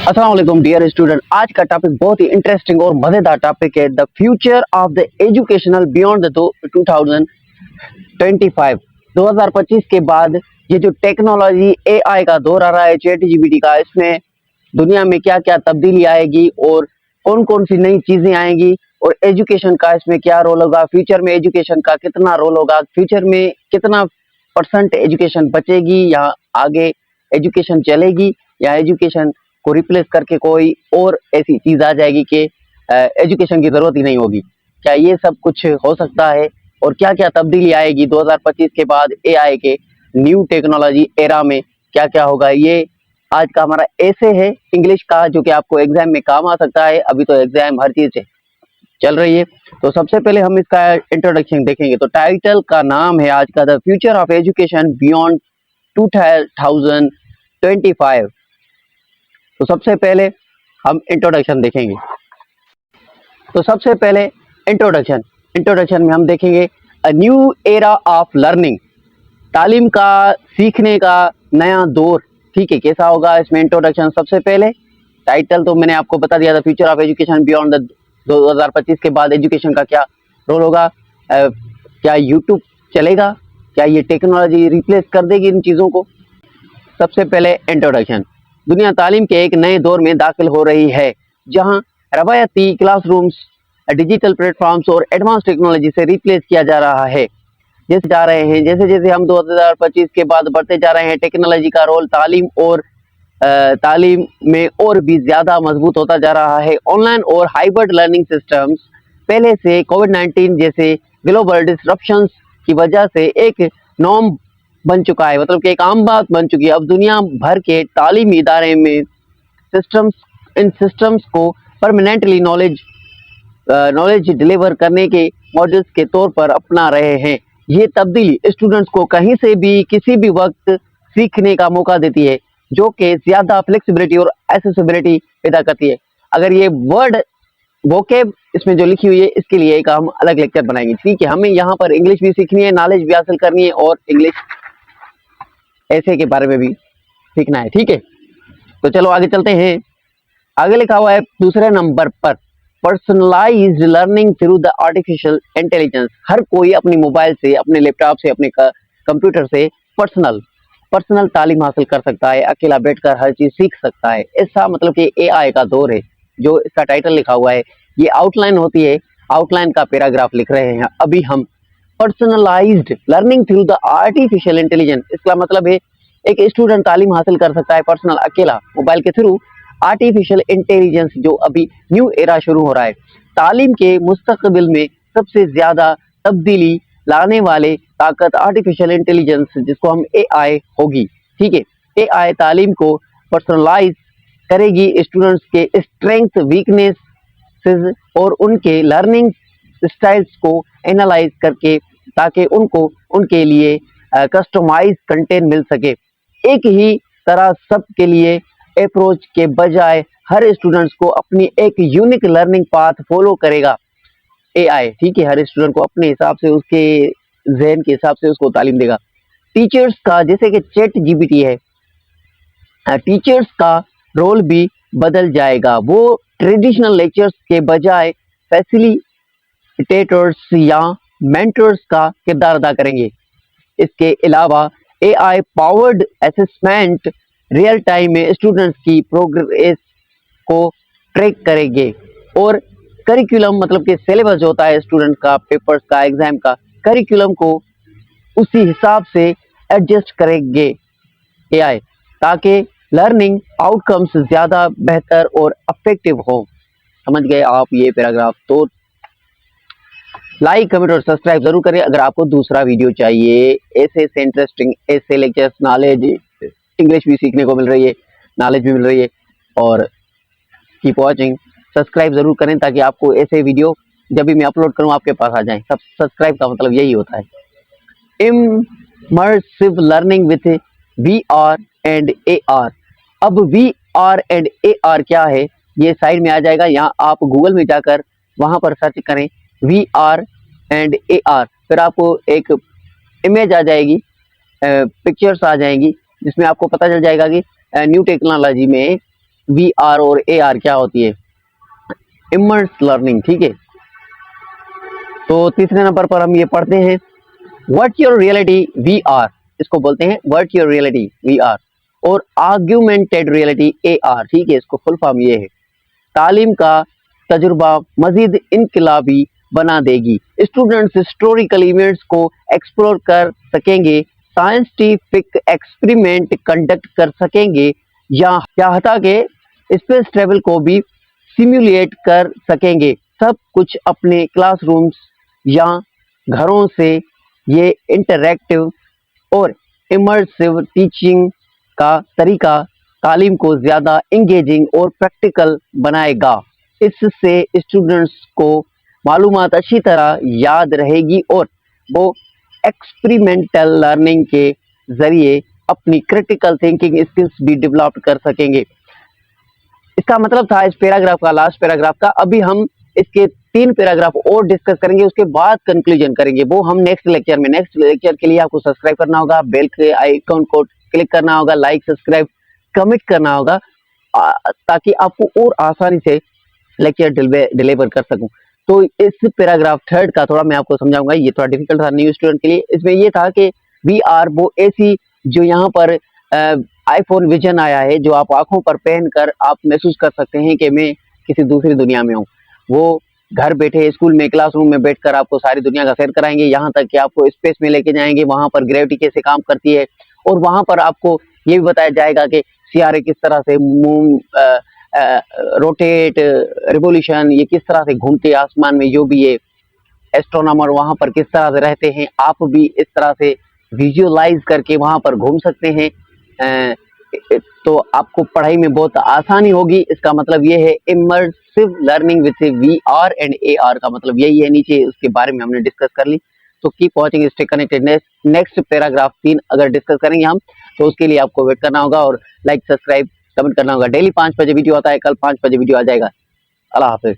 अस्सलाम वालेकुम dear student. आज का टॉपिक बहुत ही इंटरेस्टिंग और मजेदार टॉपिक है, the future of the educational beyond the 2025। 2025 के बाद ये जो टेक्नोलॉजी एआई का दौर आ रहा है, चैट जीपीटी का, इसमें दुनिया में क्या क्या तब्दीली आएगी और कौन कौन सी नई चीजें आएंगी और एजुकेशन का इसमें क्या रोल होगा, फ्यूचर में एजुकेशन का कितना रोल होगा, फ्यूचर में कितना परसेंट एजुकेशन बचेगी या आगे एजुकेशन चलेगी या एजुकेशन को रिप्लेस करके कोई और ऐसी चीज आ जाएगी कि एजुकेशन की जरूरत ही नहीं होगी। क्या ये सब कुछ हो सकता है और क्या क्या तब्दीली आएगी 2025 के बाद एआई के न्यू टेक्नोलॉजी एरा में, क्या क्या होगा, ये आज का हमारा ऐसे है इंग्लिश का, जो कि आपको एग्जाम में काम आ सकता है। अभी तो एग्जाम हर चीज चल रही है, तो सबसे पहले हम इसका इंट्रोडक्शन देखेंगे। तो टाइटल का नाम है आज का, the future of education beyond 2025। तो सबसे पहले हम इंट्रोडक्शन देखेंगे। तो सबसे पहले इंट्रोडक्शन में हम देखेंगे a new era of learning, तालीम का, सीखने का नया दौर। ठीक है, कैसा होगा इसमें इंट्रोडक्शन। सबसे पहले टाइटल तो मैंने आपको बता दिया था, future of education beyond the 2025 के बाद एजुकेशन का क्या रोल होगा, क्या यूट्यूब चलेगा, क्या ये टेक्नोलॉजी रिप्लेस कर देगी इन चीज़ों को। सबसे पहले इंट्रोडक्शन। दुनिया तालीम के एक नए दौर में दाखिल हो रही है, जहां रवायती क्लासरूम्स डिजिटल प्लेटफॉर्म्स और एडवांस टेक्नोलॉजी से रिप्लेस किया जा रहा है। जैसे जैसे हम 2025 के बाद बढ़ते जा रहे हैं, टेक्नोलॉजी का रोल तालीम में और भी ज़्यादा मजबूत होता जा रहा है। ऑनलाइन और हाइब्रिड लर्निंग सिस्टम्स पहले से कोविड-19 जैसे ग्लोबल डिसरप्शंस की वजह से एक नॉर्म बन चुका है, मतलब कि एक आम बात बन चुकी है। अब दुनिया भर के तालीमी इदारे में इन सिस्टम्स को परमानेंटली नॉलेज डिलीवर करने के मॉडल्स के तौर पर अपना रहे हैं। ये तब्दीली स्टूडेंट्स को कहीं से भी किसी भी वक्त सीखने का मौका देती है, जो कि ज़्यादा फ्लेक्सिबिलिटी और एक्सेसिबिलिटी पैदा करती है। अगर ये वर्ड वोकेब इसमें जो लिखी हुई है, इसके लिए एक हम अलग लेक्चर बनाएंगे। ठीक है, हमें यहाँ पर इंग्लिश भी सीखनी है, नॉलेज भी हासिल करनी है और इंग्लिश ऐसे के बारे में भी सीखना है। ठीक है, तो चलो आगे चलते हैं। आगे लिखा हुआ है दूसरे नंबर पर, personalised learning through the artificial intelligence. हर कोई अपनी मोबाइल से, अपने लैपटॉप से, अपने कंप्यूटर से पर्सनल तालीम हासिल कर सकता है, अकेला बैठकर हर चीज सीख सकता है। ऐसा मतलब कि एआई का दौर है। जो इसका टाइटल लिखा हुआ है, ये आउटलाइन होती है, आउटलाइन का पैराग्राफ लिख रहे हैं अभी हम। Personalised learning through the artificial intelligence, इसका मतलब है एक स्टूडेंट तालीम हासिल कर सकता है पर्सनल, अकेला, मोबाइल के थ्रू, आर्टिफिशियल इंटेलिजेंस जो अभी न्यू एरा शुरू हो रहा है। तालीम के मुस्तकबिल में सबसे ज्यादा तब्दीली लाने वाले ताकत आर्टिफिशियल इंटेलिजेंस, जिसको हम एआई होगी। ठीक है, एआई तालीम को पर्सनलाइज करेगी, स्टूडेंट्स के स्ट्रेंथ, वीकनेसेस और उनके लर्निंग स्टाइल्स को एनालाइज करके, ताकि उनको उनके लिए कस्टमाइज कंटेंट मिल सके। एक ही तरह सब के लिए अप्रोच के बजाय हर स्टूडेंट्स को अपनी एक यूनिक लर्निंग पाथ फॉलो करेगा एआई। ठीक है, हर स्टूडेंट को अपने हिसाब से, उसके जहन के हिसाब से उसको तालीम देगा। टीचर्स का, जैसे कि चैट जीपीटी है, टीचर्स का रोल भी बदल जाएगा। वो ट्रेडिशनल लेक्चर्स के बजाय फैसिलिटेटर्स या मेंटर्स का किरदार अदा करेंगे। इसके अलावा AI powered assessment real time में स्टूडेंट्स की प्रोग्रेस को ट्रैक करेंगे और करिकुलम, मतलब कि सिलेबस जो होता है स्टूडेंट का, पेपर्स का, एग्जाम का, करिकुलम को उसी हिसाब से एडजस्ट करेंगे एआई, ताकि लर्निंग आउटकम्स ज़्यादा बेहतर और इफेक्टिव हो। समझ गए आप ये पैराग्राफ? तो लाइक, कमेंट और सब्सक्राइब जरूर करें। अगर आपको दूसरा वीडियो चाहिए ऐसे इंटरेस्टिंग, ऐसे लेक्चर्स, नॉलेज, इंग्लिश भी सीखने को मिल रही है, नॉलेज भी मिल रही है, और कीप वॉचिंग, सब्सक्राइब जरूर करें ताकि आपको ऐसे वीडियो जब भी मैं अपलोड करूं आपके पास आ जाएं। सब सब्सक्राइब का मतलब यही होता है। Immersive learning with VR and AR. अब वीआर एंड एआर क्या है, ये साइड में आ जाएगा। यहाँ आप गूगल में जाकर वहां पर सर्च करें वीआर एंड एआर, फिर आपको एक इमेज आ जाएगी, पिक्चर्स आ जाएंगी, जिसमें आपको पता चल जाएगा कि न्यू टेक्नोलॉजी में VR और AR क्या होती है, इमर्स लर्निंग, ठीक है। तो तीसरे नंबर पर हम ये पढ़ते हैं वर्चुअल रियलिटी VR, इसको बोलते हैं वर्चुअल रियलिटी VR, और आर्ग्यूमेंटेड रियलिटी AR, ठीक है। इसको फुल फॉर्म ये है, तालीम का तजुर्बा मजीद इनकलाबी बना देगी। स्टूडेंट्स हिस्टोरिकल इवेंट्स को एक्सप्लोर कर सकेंगे, साइंटिफिक एक्सपेरिमेंट कंडक्ट कर सकेंगे, या हटा के स्पेस ट्रेवल को भी सिमुलेट कर सकेंगे। सब कुछ अपने क्लासरूम्स या घरों से। ये इंटरैक्टिव और इमर्सिव टीचिंग का तरीका तालीम को ज़्यादा इंगेजिंग और प्रैक्टिकल बनाएगा। इससे स्टूडेंट्स को मालूमात अच्छी तरह याद रहेगी और वो एक्सपेरिमेंटल लर्निंग के ज़रिए अपनी क्रिटिकल थिंकिंग स्किल्स भी डेवलप कर सकेंगे। इसका मतलब था इस पैराग्राफ का, लास्ट पैराग्राफ का। अभी हम इसके 3 पैराग्राफ और डिस्कस करेंगे, उसके बाद कंक्लूजन करेंगे, वो हम नेक्स्ट लेक्चर में। नेक्स्ट लेक्चर के लिए आपको सब्सक्राइब करना होगा, बेल के आइकन को क्लिक करना होगा, लाइक सब्सक्राइब कमेंट करना होगा, ताकि आपको और आसानी से लेक्चर डिलीवर कर सकूं। तो इस पैराग्राफ 3 का थोड़ा मैं आपको समझाऊंगा, ये थोड़ा डिफिकल्ट था न्यू स्टूडेंट के लिए। इसमें ये था कि VR वो ऐसी जो यहाँ पर आईफोन विजन आया है, जो आप आंखों पर पहनकर आप महसूस कर सकते हैं कि मैं किसी दूसरी दुनिया में हूँ। वो घर बैठे स्कूल में क्लासरूम में बैठकर आपको सारी दुनिया का सैर कराएंगे, यहाँ तक कि आपको स्पेस में लेके जाएंगे, वहां पर ग्रेविटी कैसे काम करती है, और वहां पर आपको ये भी बताया जाएगा कि सियारे किस तरह से मून रोटेट, रिवोल्यूशन, ये किस तरह से घूमते आसमान में, जो भी ये एस्ट्रोनॉमर वहां पर किस तरह से रहते हैं। आप भी इस तरह से विजुअलाइज करके वहां पर घूम सकते हैं, तो आपको पढ़ाई में बहुत आसानी होगी। इसका मतलब ये है immersive learning with VR and AR का मतलब यही है। नीचे उसके बारे में हमने डिस्कस कर ली, तो keep watching, stay connected. Next paragraph 3 अगर डिस्कस करेंगे हम, तो उसके लिए आपको वेट करना होगा और लाइक सब्सक्राइब कमेंट करना होगा। डेली 5 बजे वीडियो आता है, कल 5 बजे वीडियो आ जाएगा। अल्लाह हाफिज।